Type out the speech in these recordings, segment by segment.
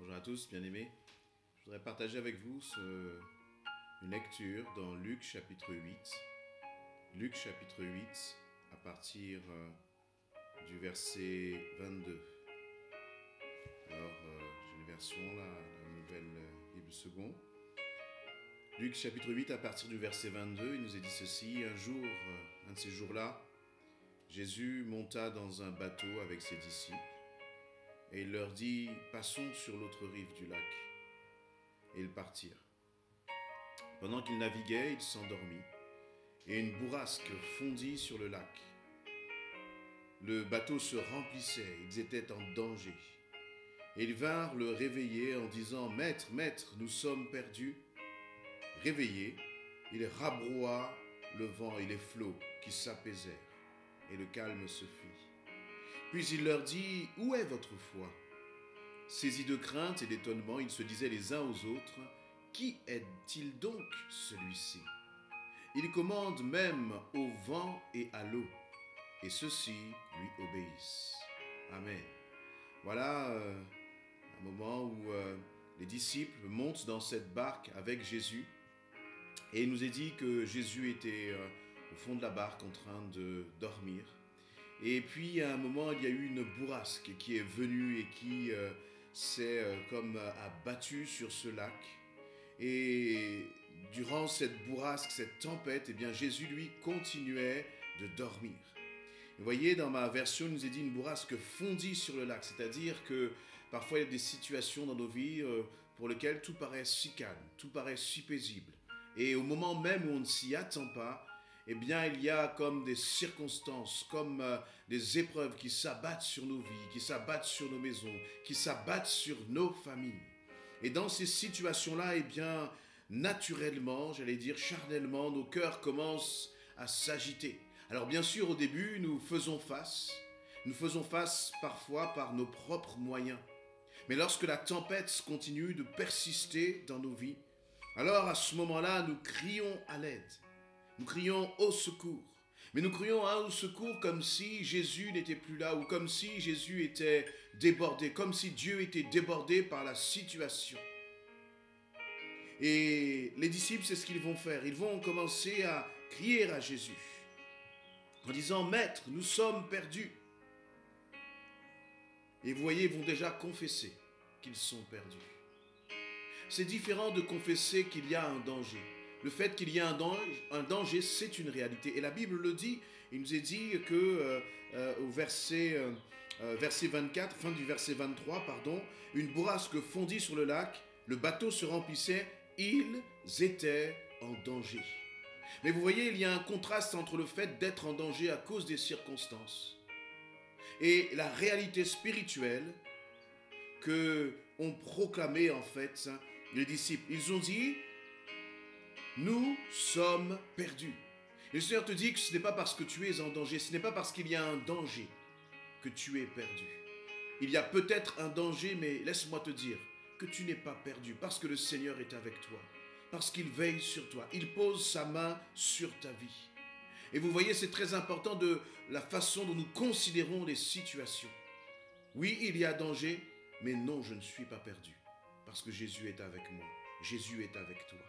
Bonjour à tous, bien-aimés. Je voudrais partager avec vous une lecture dans Luc chapitre 8. Luc chapitre 8, à partir du verset 22. Alors, j'ai une version là, la nouvelle Bible seconde. Luc chapitre 8, à partir du verset 22, il nous est dit ceci. Un jour, un de ces jours-là, Jésus monta dans un bateau avec ses disciples. Et il leur dit, passons sur l'autre rive du lac. Et ils partirent. Pendant qu'ils naviguaient, il s'endormit, et une bourrasque fondit sur le lac. Le bateau se remplissait, ils étaient en danger. Et ils vinrent le réveiller en disant, Maître, Maître, nous sommes perdus. Réveillé, il rabroua le vent et les flots qui s'apaisèrent, et le calme se fit. Puis il leur dit, « Où est votre foi ?» Saisis de crainte et d'étonnement, ils se disaient les uns aux autres, « Qui est-il donc celui-ci » Il commande même au vent et à l'eau, et ceux-ci lui obéissent. Amen. Voilà un moment où les disciples montent dans cette barque avec Jésus, et il nous est dit que Jésus était au fond de la barque en train de dormir. Et puis à un moment, il y a eu une bourrasque qui est venue et qui s'est comme abattue sur ce lac. Et durant cette bourrasque, cette tempête, eh bien Jésus lui continuait de dormir. Vous voyez, dans ma version, il nous est dit une bourrasque fondit sur le lac, c'est-à-dire que parfois il y a des situations dans nos vies pour lesquelles tout paraît si calme, tout paraît si paisible. Et au moment même où on ne s'y attend pas, eh bien, il y a comme des circonstances, comme des épreuves qui s'abattent sur nos vies, qui s'abattent sur nos maisons, qui s'abattent sur nos familles. Et dans ces situations-là, eh bien, naturellement, j'allais dire charnellement, nos cœurs commencent à s'agiter. Alors bien sûr, au début, nous faisons face parfois par nos propres moyens. Mais lorsque la tempête continue de persister dans nos vies, alors à ce moment-là, nous crions à l'aide. Nous crions au secours, mais nous crions au secours comme si Jésus n'était plus là ou comme si Jésus était débordé, comme si Dieu était débordé par la situation. Et les disciples, c'est ce qu'ils vont faire. Ils vont commencer à crier à Jésus en disant, « Maître, nous sommes perdus. » Et vous voyez, ils vont déjà confesser qu'ils sont perdus. C'est différent de confesser qu'il y a un danger. Le fait qu'il y ait un danger, c'est une réalité. Et la Bible le dit. Il nous est dit que au verset 24, fin du verset 23, une bourrasque fondit sur le lac, le bateau se remplissait, ils étaient en danger. Mais vous voyez, il y a un contraste entre le fait d'être en danger à cause des circonstances et la réalité spirituelle que ont proclamé en fait les disciples. Ils ont dit, nous sommes perdus. Et le Seigneur te dit que ce n'est pas parce que tu es en danger, ce n'est pas parce qu'il y a un danger que tu es perdu. Il y a peut-être un danger, mais laisse-moi te dire que tu n'es pas perdu parce que le Seigneur est avec toi, parce qu'il veille sur toi, il pose sa main sur ta vie. Et vous voyez, c'est très important de la façon dont nous considérons les situations. Oui, il y a danger, mais non, je ne suis pas perdu parce que Jésus est avec moi, Jésus est avec toi.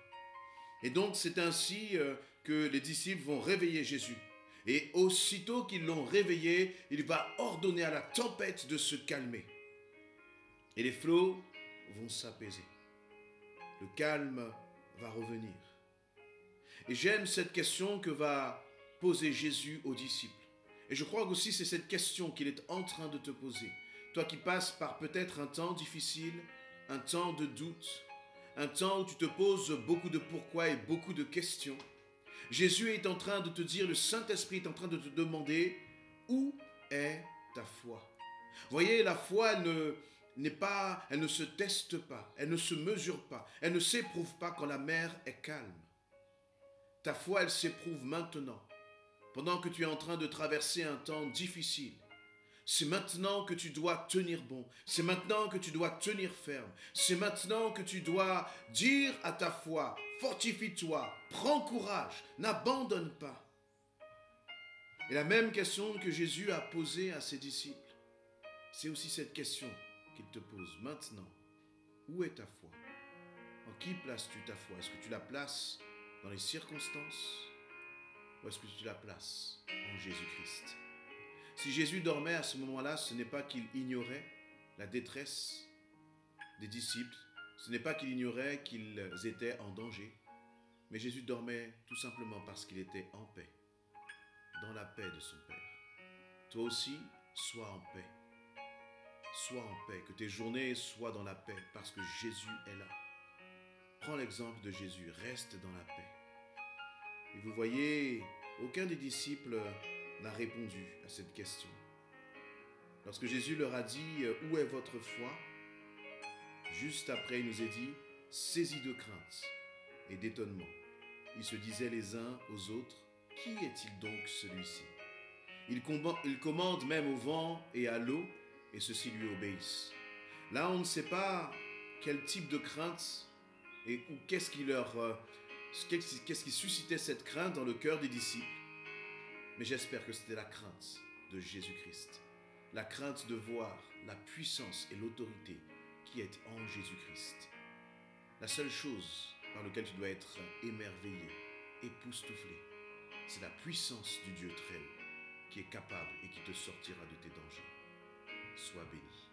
Et donc, c'est ainsi que les disciples vont réveiller Jésus. Et aussitôt qu'ils l'ont réveillé, il va ordonner à la tempête de se calmer. Et les flots vont s'apaiser. Le calme va revenir. Et j'aime cette question que va poser Jésus aux disciples. Et je crois aussi que c'est cette question qu'il est en train de te poser. Toi qui passes par peut-être un temps difficile, un temps de doute, un temps où tu te poses beaucoup de pourquoi et beaucoup de questions. Jésus est en train de te dire, le Saint-Esprit est en train de te demander, où est ta foi? Voyez, la foi elle ne se teste pas, elle ne se mesure pas, elle ne s'éprouve pas quand la mer est calme. Ta foi, elle s'éprouve maintenant, pendant que tu es en train de traverser un temps difficile. C'est maintenant que tu dois tenir bon. C'est maintenant que tu dois tenir ferme. C'est maintenant que tu dois dire à ta foi, fortifie-toi, prends courage, n'abandonne pas. Et la même question que Jésus a posée à ses disciples, c'est aussi cette question qu'il te pose maintenant. Où est ta foi? En qui places-tu ta foi? Est-ce que tu la places dans les circonstances ou est-ce que tu la places en Jésus-Christ? Si Jésus dormait à ce moment-là, ce n'est pas qu'il ignorait la détresse des disciples, ce n'est pas qu'il ignorait qu'ils étaient en danger, mais Jésus dormait tout simplement parce qu'il était en paix, dans la paix de son Père. Toi aussi, sois en paix. Sois en paix, que tes journées soient dans la paix parce que Jésus est là. Prends l'exemple de Jésus, reste dans la paix. Et vous voyez, aucun des disciples n'a répondu à cette question. Lorsque Jésus leur a dit « Où est votre foi ?», juste après, il nous est dit « Saisis de crainte et d'étonnement ». Ils se disaient les uns aux autres « Qui est-il donc celui-ci » Il commande même au vent et à l'eau, et ceux-ci lui obéissent. Là, on ne sait pas quel type de crainte ou qu'est-ce qui suscitait cette crainte dans le cœur des disciples. Mais j'espère que c'était la crainte de Jésus-Christ. La crainte de voir la puissance et l'autorité qui est en Jésus-Christ. La seule chose par laquelle tu dois être émerveillé, époustouflé, c'est la puissance du Dieu très haut qui est capable et qui te sortira de tes dangers. Sois béni.